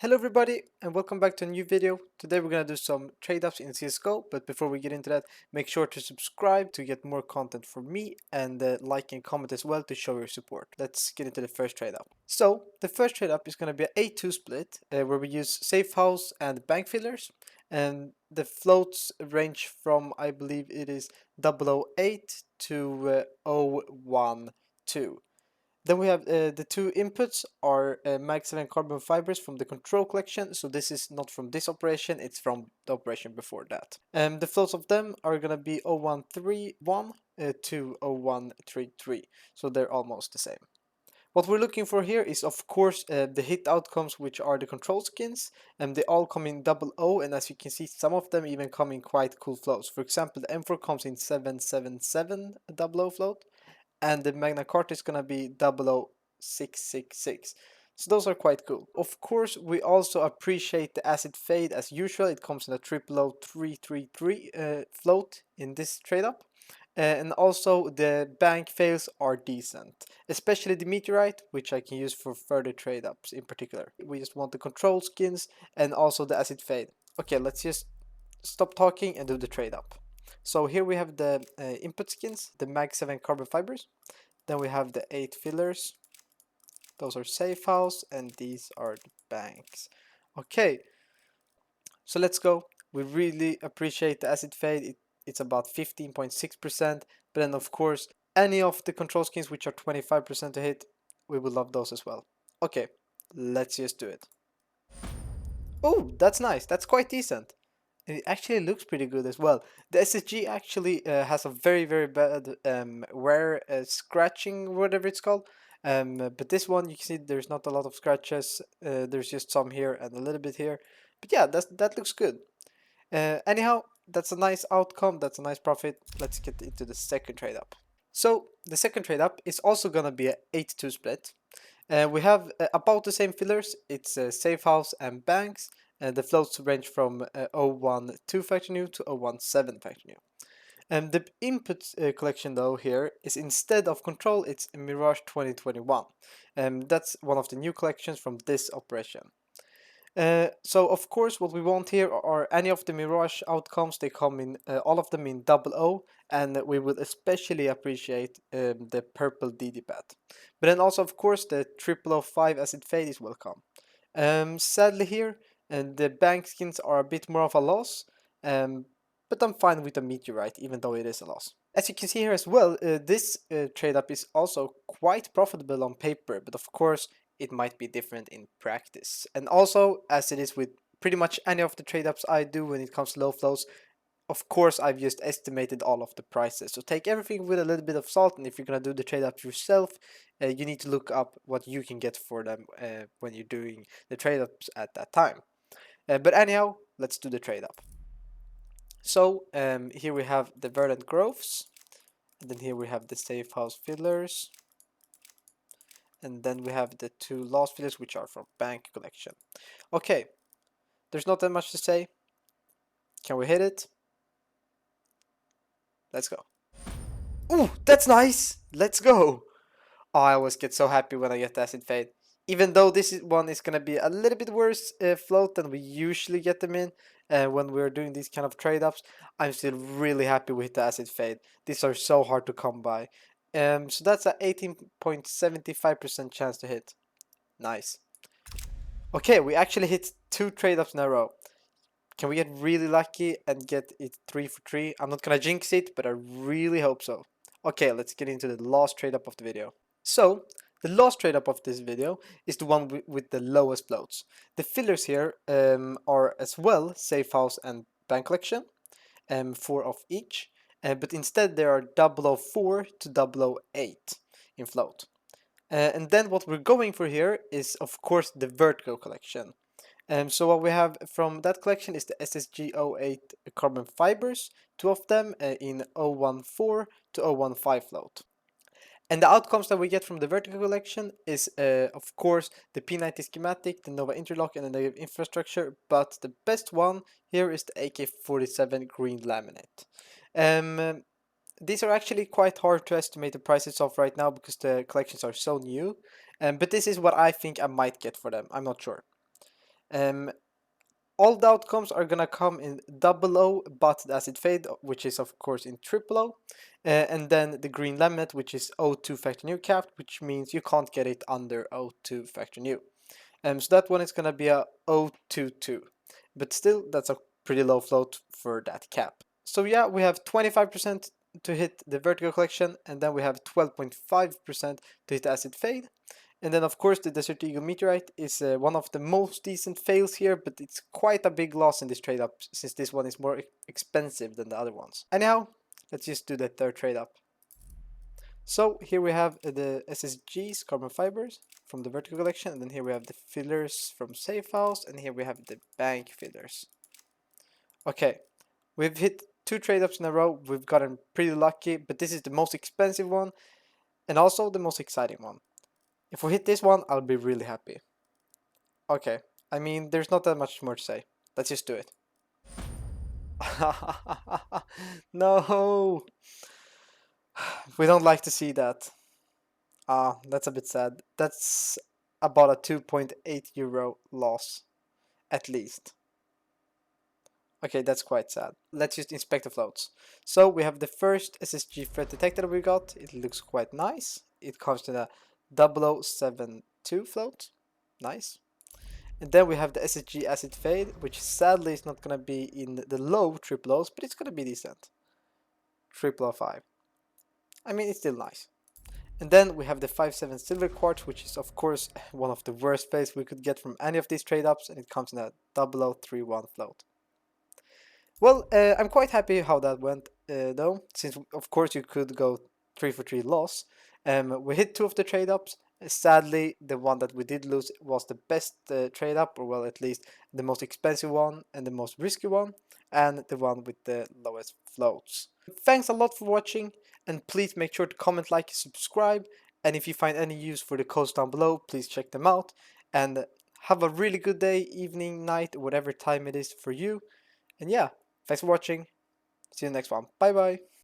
Hello everybody and welcome back to a new video. Today we're gonna do some trade ups in CSGO, but before we get into that, make sure to subscribe to get more content from me and like and comment as well to show your support. Let's get into the first trade up. So the first trade up is gonna be an 8-2 split where we use safe house and bank fillers, and the floats range from, I believe it is 008 to 012. Then we have the two inputs are Mag 7 carbon fibers from the Control Collection. So this is not from this operation, it's from the operation before that. The floats of them are going to be 0131 to 0133. So they're almost the same. What we're looking for here is, of course, the hit outcomes, which are the control skins, and they all come in 00, and as you can see, some of them even come in quite cool floats. For example, the M4 comes in 777 00 float, and the Magna Carta is gonna be 00666. So those are quite cool. Of course, we also appreciate the acid fade as usual. It comes in a 00333 float in this trade up. And also the bank fails are decent, especially the meteorite, which I can use for further trade ups in particular. We just want the control skins and also the acid fade. Okay, let's just stop talking and do the trade up. So here we have the input skins, the Mag 7 carbon fibers. Then we have the 8 fillers. Those are safe house, and these are the banks. Okay, so let's go. We really appreciate the acid fade. It's about 15.6%. But then, of course, any of the control skins which are 25% to hit, we will love those as well. Okay, let's just do it. Oh, that's nice. That's quite decent. It actually looks pretty good as well. The SSG actually has a very bad wear scratching, whatever it's called. But this one, you can see there's not a lot of scratches. There's just some here and a little bit here. But yeah, that looks good. Anyhow, that's a nice outcome. That's a nice profit. Let's get into the second trade up. So the second trade up is also gonna be an 8-2 split. We have about the same fillers. It's safe house and banks. The floats range from 012 factor new to 017 factor new. And the input collection though here is, instead of control, it's Mirage 2021. That's one of the new collections from this operation. So of course what we want here are any of the Mirage outcomes. They come in all of them in 00, and we will especially appreciate the purple DD pad. But then also, of course, the 005 acid fade is welcome. Sadly here, the bank skins are a bit more of a loss, but I'm fine with the meteorite, even though it is a loss. As you can see here as well, this trade up is also quite profitable on paper, but of course it might be different in practice. And also, as it is with pretty much any of the trade ups I do when it comes to low flows, of course I've just estimated all of the prices. So take everything with a little bit of salt, and if you're gonna do the trade ups yourself, you need to look up what you can get for them when you're doing the trade ups at that time. But anyhow, let's do the trade up. So here we have the verdant growths, and then here we have the safe house fillers, and then we have the two lost fillers, which are from bank collection. Okay, there's not that much to say. Can we hit it? Let's go. Ooh, that's nice. Let's go. Oh, I always get so happy when I get the acid fade. Even though this one is going to be a little bit worse float than we usually get them in when we're doing these kind of trade-ups, I'm still really happy with the acid fade. These are so hard to come by. So that's an 18.75% chance to hit. Nice. Okay, we actually hit 2 trade-ups in a row. Can we get really lucky and get it 3 for 3? I'm not gonna jinx it, but I really hope so. Okay, let's get into the last trade-up of the video. So, the last trade-up of this video is the one with the lowest floats. The fillers here are as well safe house and bank collection, 4 of each, but instead there are 004 to 008 in float. And then what we're going for here is, of course, the Vertigo collection. So what we have from that collection is the SSG08 carbon fibers, 2 of them in 014 to 015 float. And the outcomes that we get from the Vertigo collection is, of course, the P90 schematic, the Nova interlock, and the negative infrastructure, but the best one here is the AK-47 green laminate. These are actually quite hard to estimate the prices of right now because the collections are so new, but this is what I think I might get for them. I'm not sure. Um, all the outcomes are gonna come in double O but acid fade, which is of course in triple O, and then the green limit, which is O2 factor new capped, which means you can't get it under O2 factor new. So that one is gonna be a O22, but still that's a pretty low float for that cap. So yeah, we have 25% to hit the Vertigo collection, and then we have 12.5% to hit acid fade. And then of course the Desert Eagle Meteorite is one of the most decent fails here, but it's quite a big loss in this trade up since this one is more expensive than the other ones. Anyhow, let's just do the third trade up. So here we have the SSGs, carbon fibers from the Vertigo collection, and then here we have the fillers from Safe House, and here we have the bank fillers. Okay, we've hit 2 trade ups in a row, we've gotten pretty lucky, but this is the most expensive one and also the most exciting one. If we hit this one, I'll be really happy. Okay, I mean, there's not that much more to say. Let's just do it. No! We don't like to see that. Ah, that's a bit sad. That's about a 2.8 euro loss, at least. Okay, that's quite sad. Let's just inspect the floats. So we have the first SSG threat detector we got. It looks quite nice. It comes to the 0072 float. Nice. And then we have the SSG acid fade, which sadly is not gonna be in the low triple O's, but it's gonna be decent. Triple O 5. I mean, it's still nice. And then we have the 5.7 silver quartz, which is of course one of the worst plays we could get from any of these trade ups, and it comes in a 0031 float. Well, I'm quite happy how that went though, since of course you could go 3 for 3 loss. We hit 2 of the trade ups. Sadly, the one that we did lose was the best trade up, or well, at least the most expensive one and the most risky one, and the one with the lowest floats. Thanks a lot for watching, and please make sure to comment, like, and subscribe. And if you find any use for the codes down below, please check them out. And have a really good day, evening, night, whatever time it is for you. And yeah, thanks for watching. See you in the next one. Bye bye.